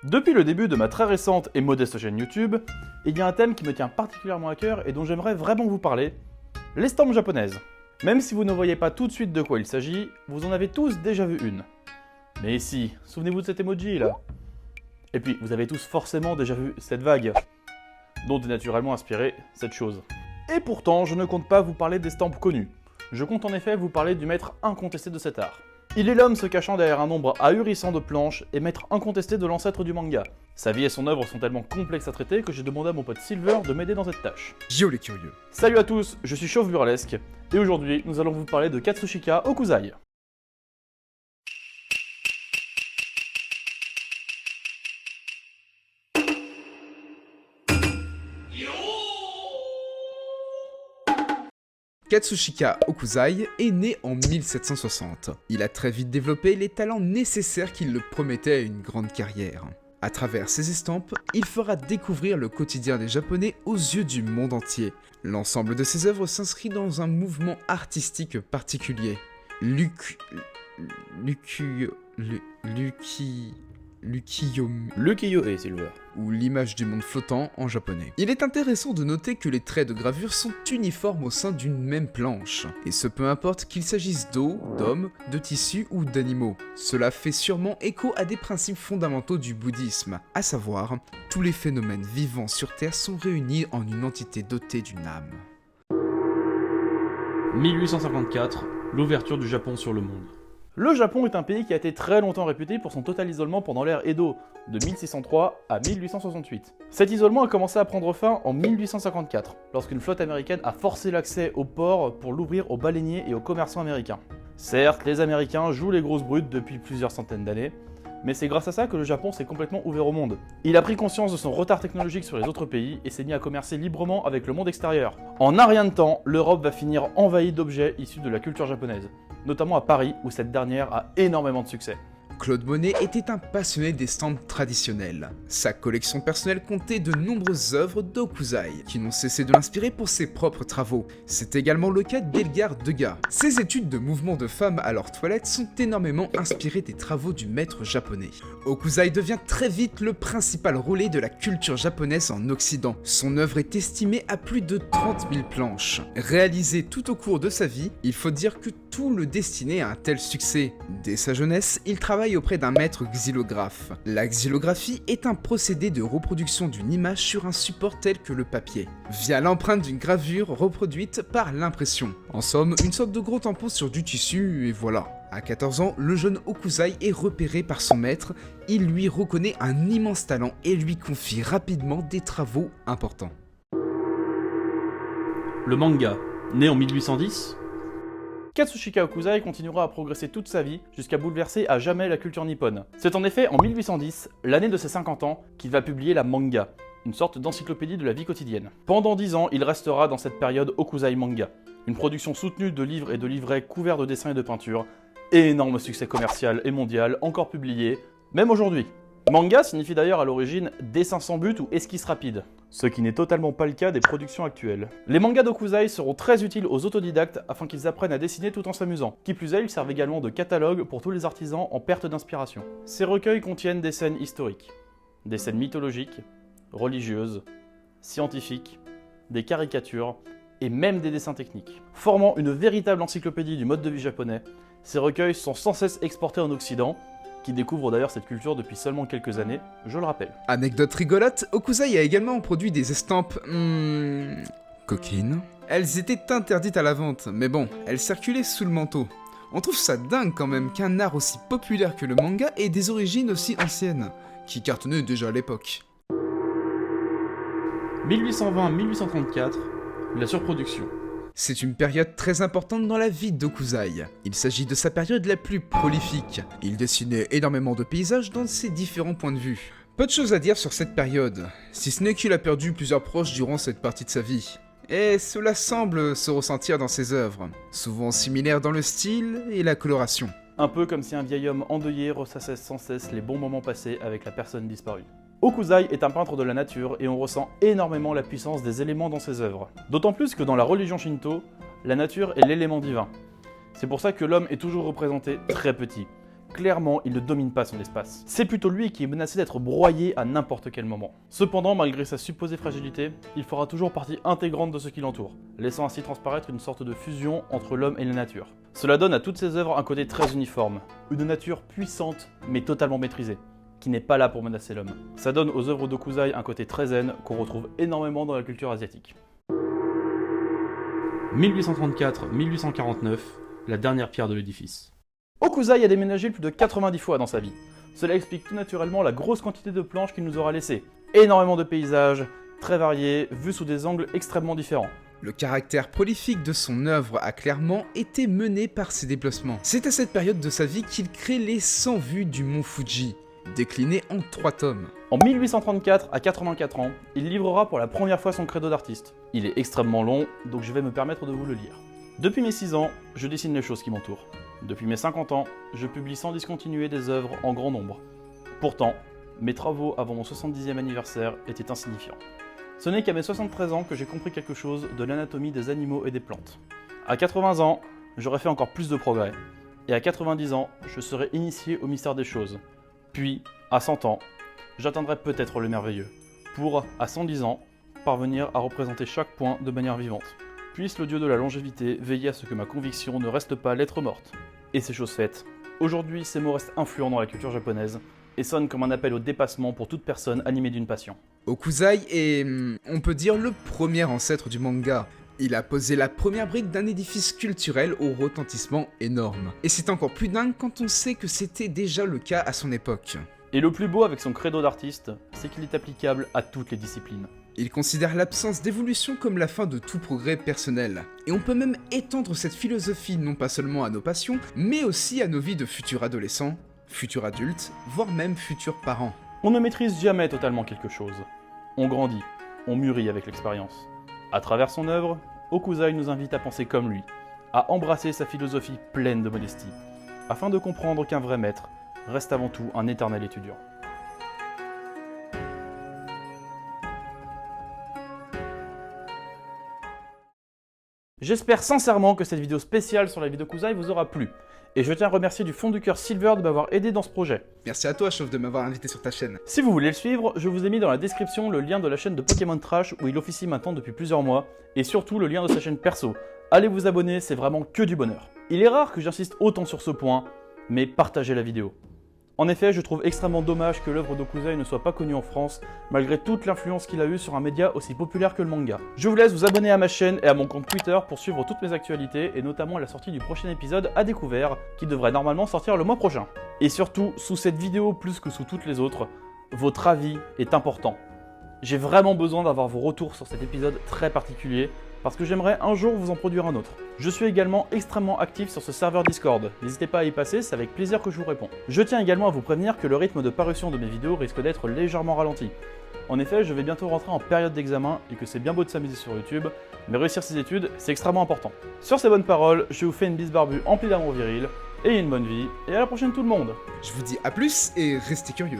Depuis le début de ma très récente et modeste chaîne YouTube, il y a un thème qui me tient particulièrement à cœur et dont j'aimerais vraiment vous parler, l'estampe japonaise. Même si vous ne voyez pas tout de suite de quoi il s'agit, vous en avez tous déjà vu une. Mais si, souvenez-vous de cet emoji là. Et puis, vous avez tous forcément déjà vu cette vague, dont est naturellement inspirée cette chose. Et pourtant, je ne compte pas vous parler d'estampes connues. Je compte en effet vous parler du maître incontesté de cet art. Il est l'homme se cachant derrière un nombre ahurissant de planches et maître incontesté de l'ancêtre du manga. Sa vie et son œuvre sont tellement complexes à traiter que j'ai demandé à mon pote Silver de m'aider dans cette tâche. Yo les curieux. Salut à tous, je suis Chauve Burlesque, et aujourd'hui nous allons vous parler de Katsushika Okuzai. Katsushika Okuzai est né en 1760. Il a très vite développé les talents nécessaires qui le promettaient à une grande carrière. À travers ses estampes, il fera découvrir le quotidien des Japonais aux yeux du monde entier. L'ensemble de ses œuvres s'inscrit dans un mouvement artistique particulier. Lukiyo-e, Silver. Ou l'image du monde flottant en japonais. Il est intéressant de noter que les traits de gravure sont uniformes au sein d'une même planche, et ce peu importe qu'il s'agisse d'eau, d'hommes, de tissus ou d'animaux. Cela fait sûrement écho à des principes fondamentaux du bouddhisme, à savoir, tous les phénomènes vivants sur Terre sont réunis en une entité dotée d'une âme. 1854, l'ouverture du Japon sur le monde. Le Japon est un pays qui a été très longtemps réputé pour son total isolement pendant l'ère Edo, de 1603 à 1868. Cet isolement a commencé à prendre fin en 1854, lorsqu'une flotte américaine a forcé l'accès au port pour l'ouvrir aux baleiniers et aux commerçants américains. Certes, les Américains jouent les grosses brutes depuis plusieurs centaines d'années, mais c'est grâce à ça que le Japon s'est complètement ouvert au monde. Il a pris conscience de son retard technologique sur les autres pays et s'est mis à commercer librement avec le monde extérieur. En un rien de temps, l'Europe va finir envahie d'objets issus de la culture japonaise, notamment à Paris où cette dernière a énormément de succès. Claude Monet était un passionné d'estampes traditionnelles. Sa collection personnelle comptait de nombreuses œuvres d'Okuzai, qui n'ont cessé de l'inspirer pour ses propres travaux. C'est également le cas d'Elgar Degas. Ses études de mouvements de femmes à leur toilette sont énormément inspirées des travaux du maître japonais. Okuzai devient très vite le principal relais de la culture japonaise en Occident. Son œuvre est estimée à plus de 30 000 planches. Réalisée tout au cours de sa vie, il faut dire que tout le destinait à un tel succès. Dès sa jeunesse, il travaille auprès d'un maître xylographe. La xylographie est un procédé de reproduction d'une image sur un support tel que le papier, via l'empreinte d'une gravure reproduite par l'impression. En somme, une sorte de gros tampon sur du tissu, et voilà. À 14 ans, le jeune Okuzai est repéré par son maître, il lui reconnaît un immense talent et lui confie rapidement des travaux importants. Le manga, né en 1810, Katsushika Okuzai continuera à progresser toute sa vie jusqu'à bouleverser à jamais la culture nippone. C'est en effet en 1810, l'année de ses 50 ans, qu'il va publier la manga, une sorte d'encyclopédie de la vie quotidienne. Pendant 10 ans, il restera dans cette période Okuzai Manga, une production soutenue de livres et de livrets couverts de dessins et de peintures, énorme succès commercial et mondial, encore publié, même aujourd'hui. Manga signifie d'ailleurs à l'origine dessin sans but ou esquisse rapide, ce qui n'est totalement pas le cas des productions actuelles. Les mangas d'Okuzai seront très utiles aux autodidactes afin qu'ils apprennent à dessiner tout en s'amusant. Qui plus est, ils servent également de catalogue pour tous les artisans en perte d'inspiration. Ces recueils contiennent des scènes historiques, des scènes mythologiques, religieuses, scientifiques, des caricatures et même des dessins techniques. Formant une véritable encyclopédie du mode de vie japonais, ces recueils sont sans cesse exportés en Occident, qui découvre d'ailleurs cette culture depuis seulement quelques années, je le rappelle. Anecdote rigolote, Okuzai a également produit des estampes... coquines. Elles étaient interdites à la vente, mais bon, elles circulaient sous le manteau. On trouve ça dingue quand même qu'un art aussi populaire que le manga ait des origines aussi anciennes, qui cartonnaient déjà à l'époque. 1820-1834, la surproduction. C'est une période très importante dans la vie d'Okuzai. Il s'agit de sa période la plus prolifique. Il dessinait énormément de paysages dans ses différents points de vue. Peu de choses à dire sur cette période, si ce n'est qu'il a perdu plusieurs proches durant cette partie de sa vie. Et cela semble se ressentir dans ses œuvres, souvent similaires dans le style et la coloration. Un peu comme si un vieil homme endeuillé ressassait sans cesse les bons moments passés avec la personne disparue. Okuzai est un peintre de la nature et on ressent énormément la puissance des éléments dans ses œuvres. D'autant plus que dans la religion Shinto, la nature est l'élément divin. C'est pour ça que l'homme est toujours représenté très petit, Clairement, il ne domine pas son espace. C'est plutôt lui qui est menacé d'être broyé à n'importe quel moment. Cependant, malgré sa supposée fragilité, il fera toujours partie intégrante de ce qui l'entoure, laissant ainsi transparaître une sorte de fusion entre l'homme et la nature. Cela donne à toutes ses œuvres un côté très uniforme, une nature puissante mais totalement maîtrisée, qui n'est pas là pour menacer l'homme. Ça donne aux œuvres d'Okuzai un côté très zen qu'on retrouve énormément dans la culture asiatique. 1834-1849, la dernière pierre de l'édifice. Okuzai a déménagé plus de 90 fois dans sa vie. Cela explique tout naturellement la grosse quantité de planches qu'il nous aura laissées. Énormément de paysages, très variés, vus sous des angles extrêmement différents. Le caractère prolifique de son œuvre a clairement été mené par ses déplacements. C'est à cette période de sa vie qu'il crée les 100 vues du mont Fuji, déclinées en 3 tomes. En 1834, à 84 ans, il livrera pour la première fois son credo d'artiste. Il est extrêmement long, donc je vais me permettre de vous le lire. Depuis mes 6 ans, je dessine les choses qui m'entourent. Depuis mes 50 ans, je publie sans discontinuer des œuvres en grand nombre. Pourtant, mes travaux avant mon 70e anniversaire étaient insignifiants. Ce n'est qu'à mes 73 ans que j'ai compris quelque chose de l'anatomie des animaux et des plantes. À 80 ans, j'aurais fait encore plus de progrès. Et à 90 ans, je serai initié au mystère des choses. Puis, à 100 ans, j'atteindrai peut-être le merveilleux. Pour, à 110 ans, parvenir à représenter chaque point de manière vivante. Puisse le dieu de la longévité veiller à ce que ma conviction ne reste pas lettre morte. Et c'est chose faite. Aujourd'hui, ces mots restent influents dans la culture japonaise et sonnent comme un appel au dépassement pour toute personne animée d'une passion. Okuzai est, on peut dire, le premier ancêtre du manga. Il a posé la première brique d'un édifice culturel au retentissement énorme. Et c'est encore plus dingue quand on sait que c'était déjà le cas à son époque. Et le plus beau avec son credo d'artiste, c'est qu'il est applicable à toutes les disciplines. Il considère l'absence d'évolution comme la fin de tout progrès personnel. Et on peut même étendre cette philosophie non pas seulement à nos passions, mais aussi à nos vies de futurs adolescents, futurs adultes, voire même futurs parents. On ne maîtrise jamais totalement quelque chose. On grandit, on mûrit avec l'expérience. À travers son œuvre, Okuzai nous invite à penser comme lui, à embrasser sa philosophie pleine de modestie, afin de comprendre qu'un vrai maître reste avant tout un éternel étudiant. J'espère sincèrement que cette vidéo spéciale sur la vie d'Okuzai vous aura plu. Et je tiens à remercier du fond du cœur Silver de m'avoir aidé dans ce projet. Merci à toi, Chauve, de m'avoir invité sur ta chaîne. Si vous voulez le suivre, je vous ai mis dans la description le lien de la chaîne de Pokémon Trash où il officie maintenant depuis plusieurs mois, et surtout le lien de sa chaîne perso. Allez vous abonner, c'est vraiment que du bonheur. Il est rare que j'insiste autant sur ce point, mais partagez la vidéo. En effet, je trouve extrêmement dommage que l'œuvre d'Okuzai ne soit pas connue en France, malgré toute l'influence qu'il a eue sur un média aussi populaire que le manga. Je vous laisse vous abonner à ma chaîne et à mon compte Twitter pour suivre toutes mes actualités, et notamment la sortie du prochain épisode à découvert, qui devrait normalement sortir le mois prochain. Et surtout, sous cette vidéo plus que sous toutes les autres, votre avis est important. J'ai vraiment besoin d'avoir vos retours sur cet épisode très particulier, parce que j'aimerais un jour vous en produire un autre. Je suis également extrêmement actif sur ce serveur Discord, n'hésitez pas à y passer, c'est avec plaisir que je vous réponds. Je tiens également à vous prévenir que le rythme de parution de mes vidéos risque d'être légèrement ralenti. En effet, je vais bientôt rentrer en période d'examen et que c'est bien beau de s'amuser sur YouTube, mais réussir ses études, c'est extrêmement important. Sur ces bonnes paroles, je vous fais une bise barbue emplie d'amour viril, et une bonne vie, et à la prochaine tout le monde. Je vous dis à plus et restez curieux.